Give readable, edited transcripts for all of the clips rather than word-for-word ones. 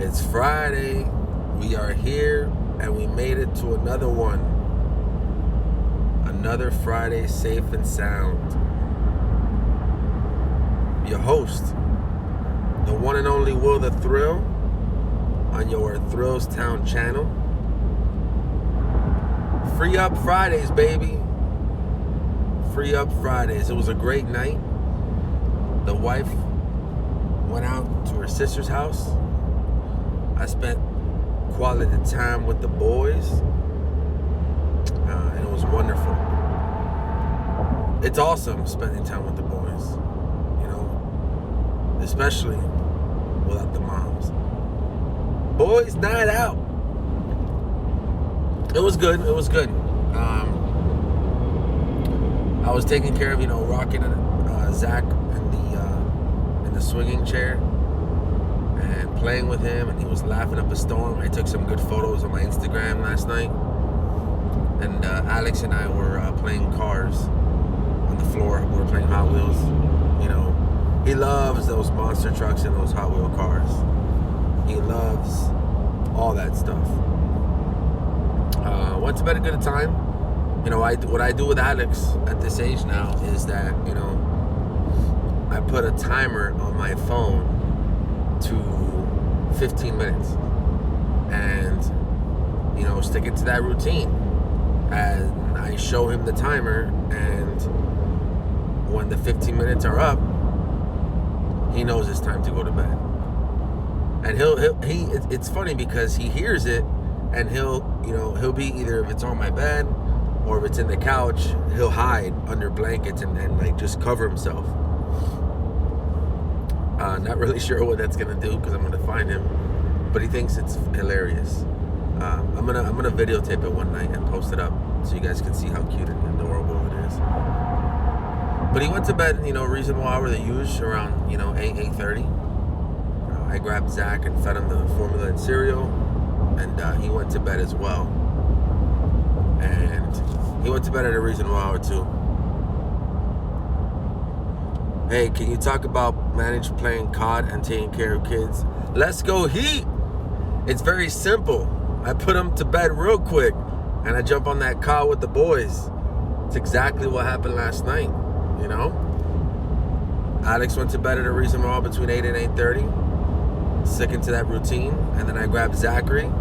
It's Friday. We are here and we made it to another one. Another Friday safe and sound. Your host, the one and only Will the Thrill on your Thrills Town channel. Free Up Fridays, baby. Free Up Fridays. It was a great night. The wife went out to her sister's house. I spent quality time with the boys, and it was wonderful. It's awesome spending time with the boys, you know, especially without the moms. Boys' night out. It was good. It was good. I was taking care of, rocking Zach in the swinging chair and playing with him, and he was laughing up a storm. I took some good photos on my Instagram last night, and Alex and I were playing cars on the floor. We were playing Hot Wheels. He loves those monster trucks and those Hot Wheel cars. He loves all that stuff. Went to bed at a good time. What I do with Alex at this age now is that, I put a timer on my phone to 15 minutes and, stick to that routine. And I show him the timer, and when the 15 minutes are up, he knows it's time to go to bed. And it's funny because he hears it, and he'll be either, if it's on my bed or if it's in the couch, he'll hide under blankets and like just cover himself. Not really sure what that's gonna do because I'm gonna find him, but he thinks it's hilarious. I'm gonna videotape it one night and post it up so you guys can see how cute and adorable it is. But he went to bed, reasonable hour, the usual, around 8:30. I grabbed Zach and fed him the formula and cereal, and he went to bed as well. And he went to bed at a reasonable hour too. Hey, can you talk about managing playing COD and taking care of kids? Let's go Heat! It's very simple. I put them to bed real quick, and I jump on that COD with the boys. It's exactly what happened last night, Alex went to bed at a reasonable hour between 8 and 8:30, sticking to that routine, and then I grabbed Zachary.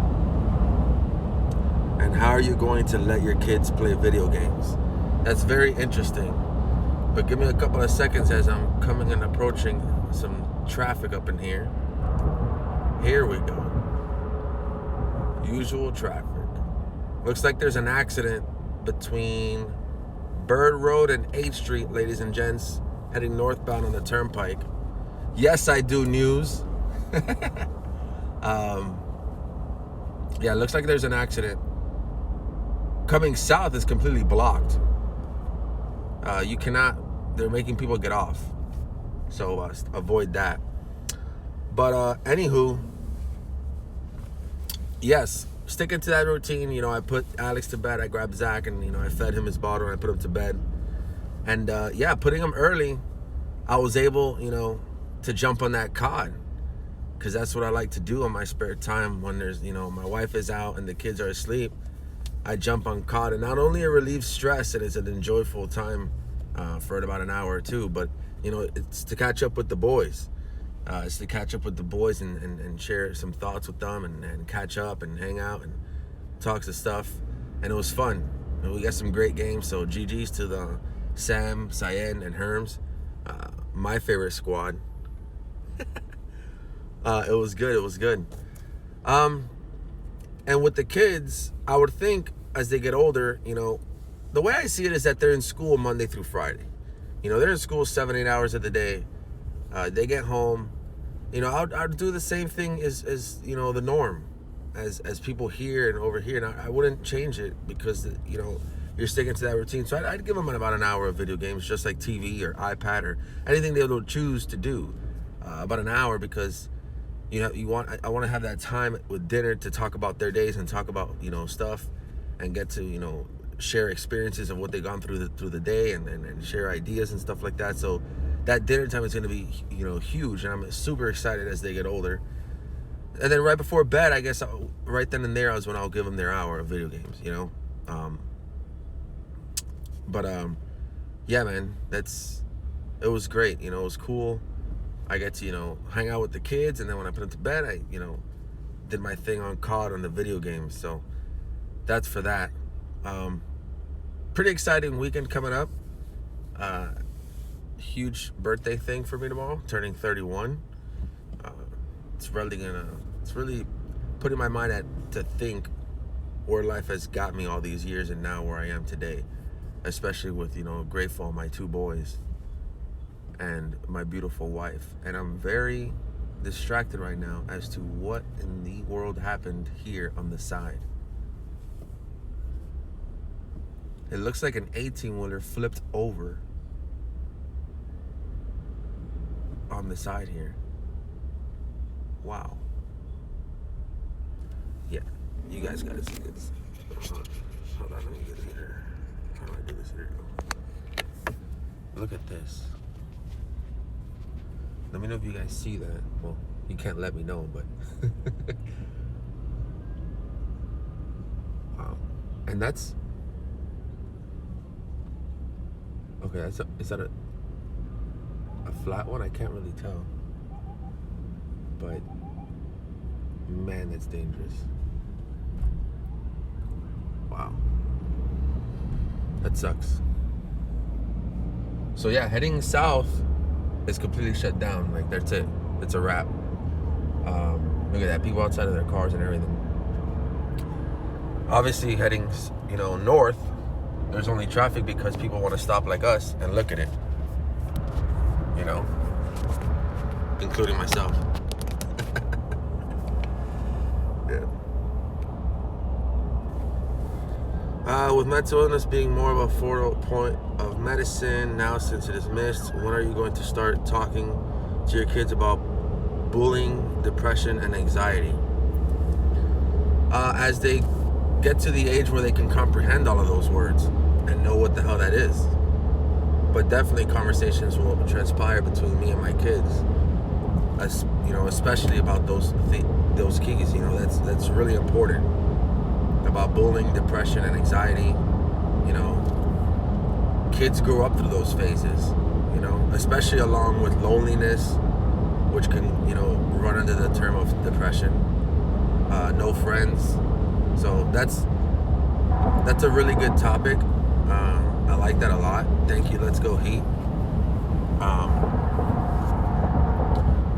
And how are you going to let your kids play video games? That's very interesting. But give me a couple of seconds as I'm coming and approaching some traffic up in here. Here we go. Usual traffic. Looks like there's an accident between Bird Road and 8th Street, ladies and gents, heading northbound on the turnpike. Yes, I do news. Yeah, looks like there's an accident. Coming south is completely blocked. You cannot, they're making people get off. So avoid that. But anywho, yes, sticking to that routine. I put Alex to bed, I grabbed Zach, and I fed him his bottle and I put him to bed. And putting him early, I was able, to jump on that COD. Because that's what I like to do on my spare time when there's, my wife is out and the kids are asleep. I jump on COD, and not only it relieves stress and it's an enjoyable time for about an hour or two, but it's to catch up with the boys. It's to catch up with the boys and share some thoughts with them and catch up and hang out and talk to stuff. And it was fun. And we got some great games. So GG's to the Sam, Cyan, and Herms, my favorite squad. It was good. It was good. And with the kids, I would think as they get older, the way I see it is that they're in school Monday through Friday. They're in school 7-8 hours of the day. They get home. I'd do the same thing as the norm, as people here and over here. And I wouldn't change it because, you're sticking to that routine. So I'd give them about an hour of video games, just like TV or iPad or anything they would choose to do. About an hour because, I want to have that time with dinner to talk about their days and talk about, stuff and get to, share experiences of what they've gone through the day and share ideas and stuff like that. So that dinner time is going to be, huge. And I'm super excited as they get older. And then right before bed, I guess right then and there I was when I'll give them their hour of video games, you know. But yeah, man, it was great. You know, it was cool. I get to, you know, hang out with the kids, and then when I put them to bed, I, you know, did my thing on COD on the video games. So that's for that. Pretty exciting weekend coming up. Huge birthday thing for me tomorrow, turning 31. It's really putting my mind to think where life has got me all these years and now where I am today, especially with, you know, grateful for my 2 boys and my beautiful wife. And I'm very distracted right now as to what in the world happened here on the side. It looks like an 18-wheeler flipped over on the side here. Wow. Yeah, you guys gotta see this. Hold on, let me get it here. How do I do this here? Look at this. Let me know if you guys see that. Well, you can't let me know, but wow. And that's okay. Is that a flat one? I can't really tell. But man, that's dangerous. Wow. That sucks. So yeah, heading south is completely shut down. Like, that's it. It's a wrap. Look at that. People outside of their cars and everything. Obviously, heading, you know, north, there's only traffic because people want to stop like us and look at it. You know? Including myself. Yeah. With mental illness being more of a focal point of medicine now since it is missed, when are you going to start talking to your kids about bullying, depression, and anxiety? As they get to the age where they can comprehend all of those words and know what the hell that is. But definitely conversations will transpire between me and my kids, as you know, especially about those keys. You know, that's really important, about bullying, depression, and anxiety. You know, kids grow up through those phases. You know, especially along with loneliness, which can, you know, run under the term of depression. No friends. So that's a really good topic. I like that a lot. Thank you. Let's go Heat.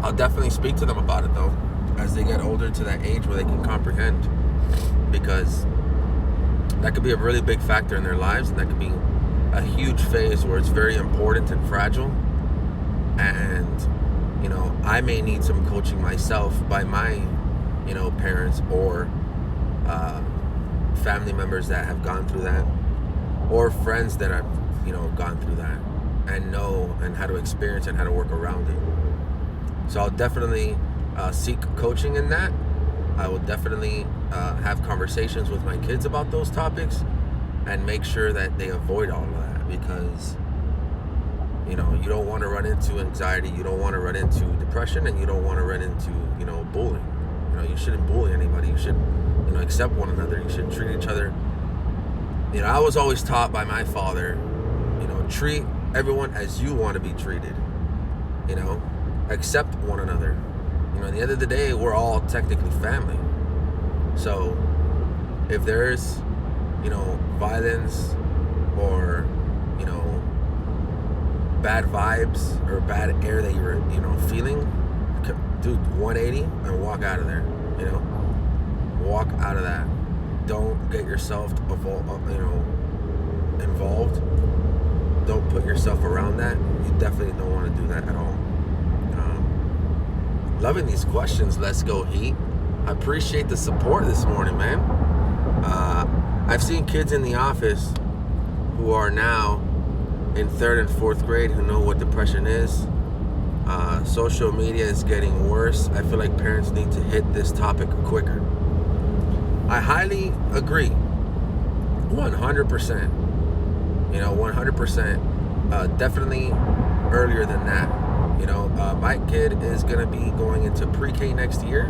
I'll definitely speak to them about it though, as they get older to that age where they can comprehend, because that could be a really big factor in their lives, and that could be a huge phase where it's very important and fragile. And, you know, I may need some coaching myself by my, you know, parents or family members that have gone through that, or friends that have, you know, gone through that and know and how to experience and how to work around it. So I'll definitely seek coaching in that. I will definitely have conversations with my kids about those topics and make sure that they avoid all of that, because, you know, you don't want to run into anxiety, you don't want to run into depression, and you don't want to run into, you know, bullying. You know, you shouldn't bully anybody. You should, you know, accept one another. You should treat each other. You know, I was always taught by my father, you know, treat everyone as you want to be treated. You know, accept one another. You know, at the end of the day, we're all technically family. So if there's, you know, violence or, you know, bad vibes or bad air that you're, you know, feeling, do 180 and walk out of there. You know, walk out of that. Don't get yourself involved. Don't put yourself around that. You definitely don't want to do that at all. Loving these questions. Let's go Heat. I appreciate the support this morning, man. I've seen kids in the office who are now in 3rd and 4th grade who know what depression is. Social media is getting worse. I feel like parents need to hit this topic quicker. I highly agree. 100%. You know, 100%. Definitely earlier than that. You know, my kid is going to be going into pre-K next year.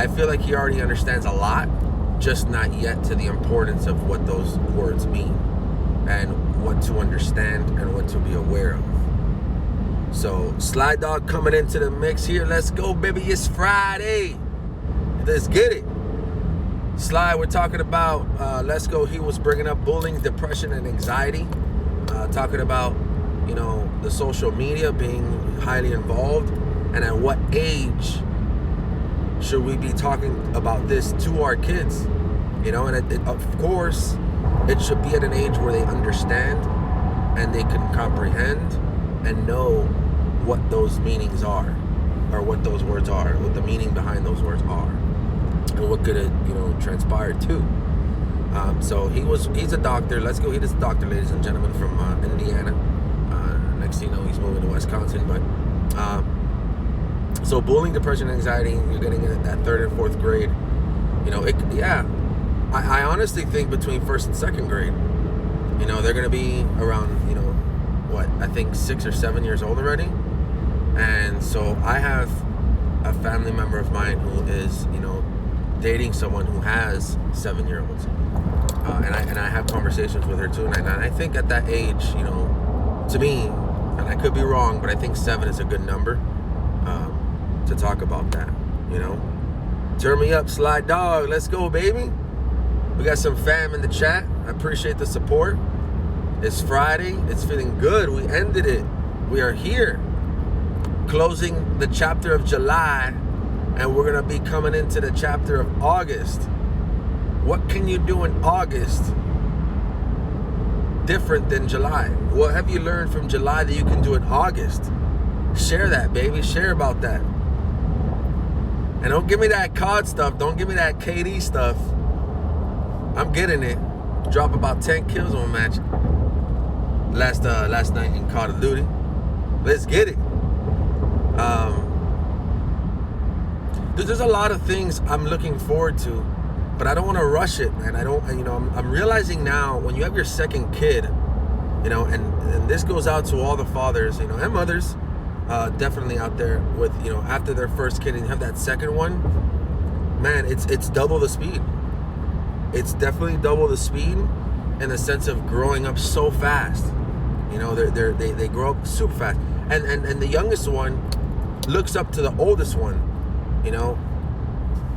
I feel like he already understands a lot, just not yet to the importance of what those words mean and what to understand and what to be aware of. So Sly Dog coming into the mix here. Let's go, baby. It's Friday. Let's get it. Sly, we're talking about, let's go. He was bringing up bullying, depression, and anxiety. Talking about, the social media being highly involved. And at what age should we be talking about this to our kids? And of course, it should be at an age where they understand and they can comprehend and know what those meanings are, or what those words are, what the meaning behind those words are, and what could it, transpire to. So he's a doctor. Let's go. He is a doctor, ladies and gentlemen, from Indiana. Next thing you know, he's moving to Wisconsin. But so bullying, depression, anxiety, you're getting it at that 3rd and 4th grade. I honestly think between 1st and 2nd grade, they're going to be around, I think 6 or 7 years old already. And so I have a family member of mine who is, dating someone who has 7-year-olds. And I have conversations with her too. And I think at that age, to me, and I could be wrong, but I think 7 is a good number to talk about that, Turn me up, Sly Dog. Let's go, baby. We got some fam in the chat. I appreciate the support. It's Friday. It's feeling good. We ended it. We are here. Closing the chapter of July, and we're going to be coming into the chapter of August. What can you do in August different than July? What have you learned from July that you can do in August? Share that, baby. Share about that. And don't give me that COD stuff. Don't give me that KD stuff. I'm getting it. Drop about 10 kills on a match last night in Call of Duty. Let's get it. There's a lot of things I'm looking forward to, but I don't want to rush it, man. I'm realizing now, when you have your 2nd kid, and this goes out to all the fathers, and mothers, definitely out there with, after their 1st kid and you have that 2nd one, man, it's double the speed. It's definitely double the speed in the sense of growing up so fast. They grow up super fast. And the youngest one looks up to the oldest one.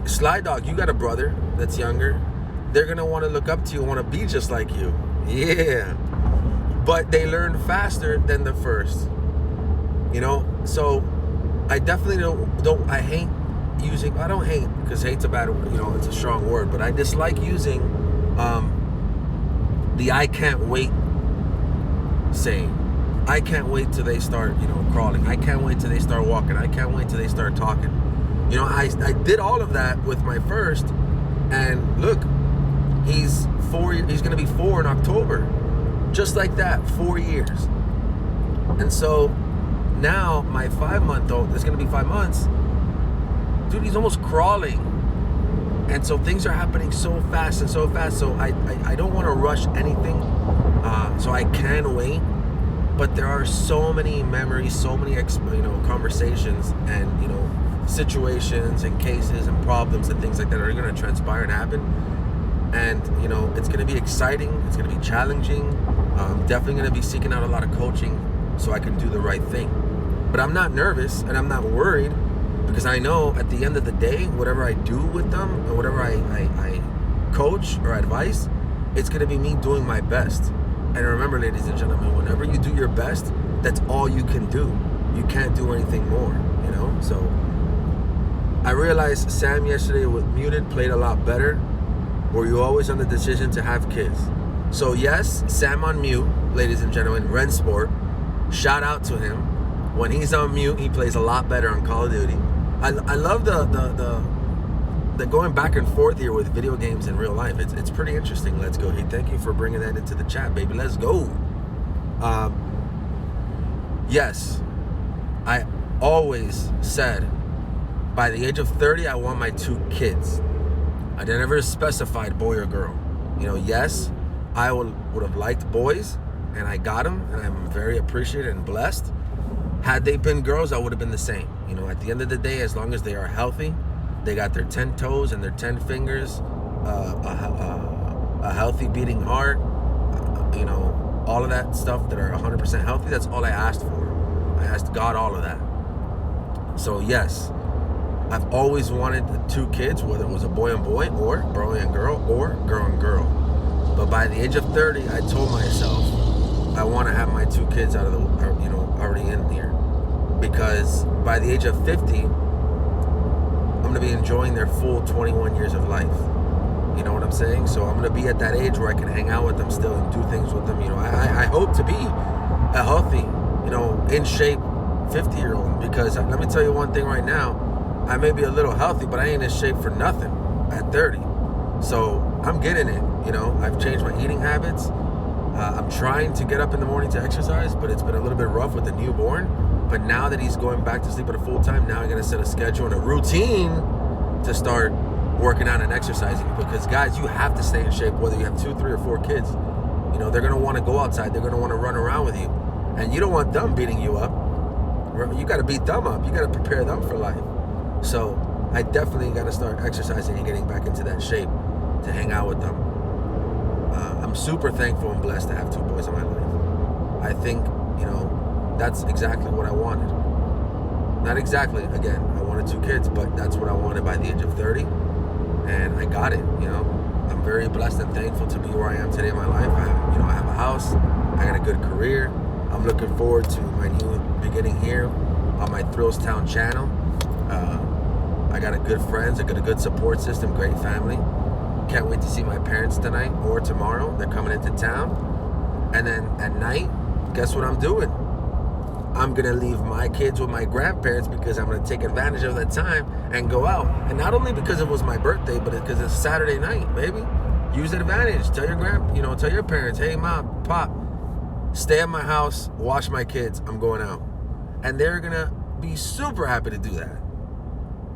Sly Dog, you got a brother that's younger. They're going to want to look up to you and want to be just like you. Yeah. But they learn faster than the first. So I definitely I hate using, I don't hate, because hate's a bad, it's a strong word, but I dislike using the I can't wait saying. I can't wait till they start, crawling. I can't wait till they start walking. I can't wait till they start talking. I did all of that with my first, and look, he's 4. He's going to be 4 in October, just like that, 4 years. And so now my 5-month-old, it's going to be 5 months. Dude, he's almost crawling. And so things are happening so fast and so fast. So I don't want to rush anything. So I can wait. But there are so many memories, so many conversations and situations and cases and problems and things like that are going to transpire and happen. And it's going to be exciting. It's going to be challenging. I'm definitely going to be seeking out a lot of coaching so I can do the right thing. But I'm not nervous and I'm not worried, because I know at the end of the day, whatever I do with them and whatever I coach or advice, it's going to be me doing my best. And remember, ladies and gentlemen, whenever you do your best, that's all you can do. You can't do anything more, So I realized Sam yesterday with Muted played a lot better. Were you always on the decision to have kids? So yes, Sam on mute, ladies and gentlemen, Rensport, shout out to him. When he's on mute, he plays a lot better on Call of Duty. I love the going back and forth here with video games in real life. It's pretty interesting. Let's go. Hey, thank you for bringing that into the chat, baby. Let's go. Yes, I always said by the age of 30, I want my 2 kids. I never specified boy or girl. Yes, I would have liked boys, and I got them, and I'm very appreciated and blessed. Had they been girls, I would have been the same. At the end of the day, as long as they are healthy They got their 10 toes and their 10 fingers, a healthy beating heart, all of that stuff that are 100% healthy. That's all I asked for. I asked God all of that. So yes, I've always wanted 2 kids, whether it was a boy and boy, or boy and girl, or girl and girl. But by the age of 30, I told myself I want to have my 2 kids out of the, already in here, because by the age of 50, I'm going to be enjoying their full 21 years of life. You know what I'm saying? So I'm going to be at that age where I can hang out with them still and do things with them. I hope to be a healthy, in shape 50-year-old, because let me tell you one thing right now, I may be a little healthy, but I ain't in shape for nothing at 30. So I'm getting it, I've changed my eating habits. I'm trying to get up in the morning to exercise, but it's been a little bit rough with the newborn. But now that he's going back to sleep at a full time, now I got to set a schedule and a routine to start working out and exercising, because guys, you have to stay in shape whether you have 2, 3, or 4 kids. They're going to want to go outside. They're going to want to run around with you, and you don't want them beating you up. You got to beat them up. You got to prepare them for life. So I definitely got to start exercising and getting back into that shape to hang out with them. I'm super thankful and blessed to have 2 boys in my life. I think, that's exactly what I wanted. Not exactly, again, I wanted 2 kids, but that's what I wanted by the age of 30. And I got it, I'm very blessed and thankful to be where I am today in my life. I have a house, I got a good career. I'm looking forward to my new beginning here on my Thrills Town channel. I got good friends, I got a good support system, great family. Can't wait to see my parents tonight or tomorrow. They're coming into town. And then at night, guess what I'm doing? I'm going to leave my kids with my grandparents, because I'm going to take advantage of that time and go out. And not only because it was my birthday, but because it's Saturday night, baby. Use the advantage. Tell your tell your parents, hey, Mom, Pop, stay at my house, watch my kids. I'm going out. And they're going to be super happy to do that,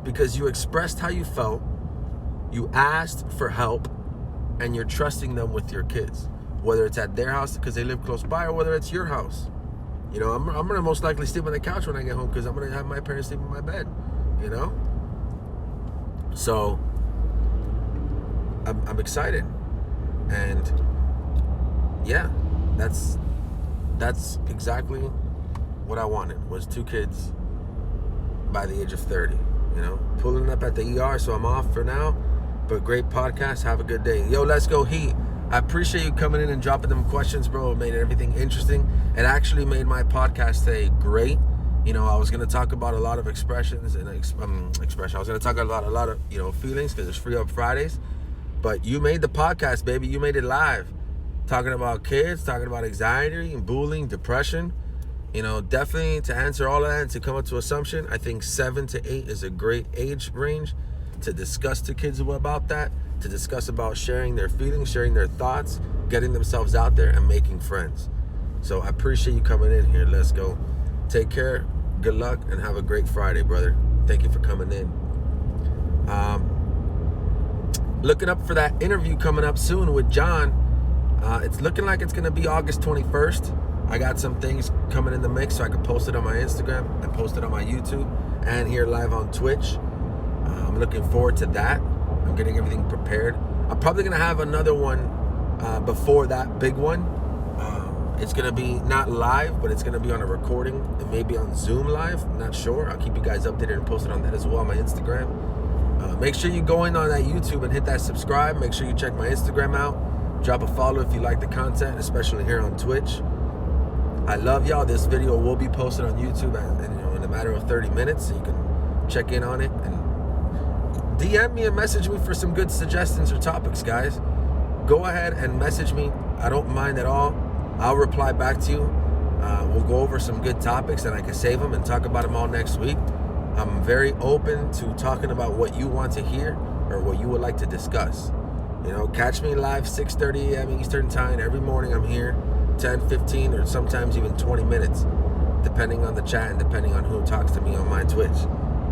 because you expressed how you felt, you asked for help, and you're trusting them with your kids, whether it's at their house because they live close by, or whether it's your house. I'm going to most likely sleep on the couch when I get home, because I'm going to have my parents sleep in my bed, So I'm excited. And yeah, that's exactly what I wanted, was 2 kids by the age of 30. Pulling up at the ER, so I'm off for now. But great podcast. Have a good day. Yo, let's go Heat. I appreciate you coming in and dropping them questions, bro. It made everything interesting. It actually made my podcast today great. I was going to talk about a lot of expressions and expression. I was going to talk about a lot of, feelings, because it's Free Up Fridays. But you made the podcast, baby. You made it live. Talking about kids, talking about anxiety and bullying, depression. Definitely to answer all of that and to come up to assumption, I think 7 to 8 is a great age range to discuss to kids about that, to discuss about sharing their feelings, sharing their thoughts, getting themselves out there, and making friends. So I appreciate you coming in here. Let's go. Take care. Good luck, and have a great Friday, brother. Thank you for coming in. Looking up for that interview coming up soon with John. It's looking like it's going to be August 21st. I got some things coming in the mix, so I can post it on my Instagram and post it on my YouTube and here live on Twitch. I'm looking forward to that. I'm getting everything prepared. I'm probably going to have another one before that big one. It's going to be not live, but it's going to be on a recording. It may be on Zoom live. I'm not sure. I'll keep you guys updated and post it on that as well on my Instagram. Make sure you go in on that YouTube and hit that subscribe. Make sure you check my Instagram out. Drop a follow if you like the content, especially here on Twitch. I love y'all. This video will be posted on YouTube in a matter of 30 minutes, so you can check in on it. And DM me and message me for some good suggestions or topics, guys. Go ahead and message me. I don't mind at all. I'll reply back to you. We'll go over some good topics, and I can save them and talk about them all next week. I'm very open to talking about what you want to hear or what you would like to discuss. Catch me live 6:30 a.m. Eastern time every morning. I'm here 10, 15, or sometimes even 20 minutes, depending on the chat and depending on who talks to me on my Twitch.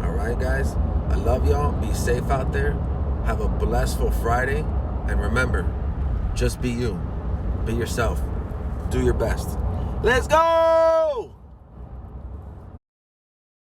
All right, guys. I love y'all. Be safe out there. Have a blessful Friday. And remember, just be you. Be yourself. Do your best. Let's go!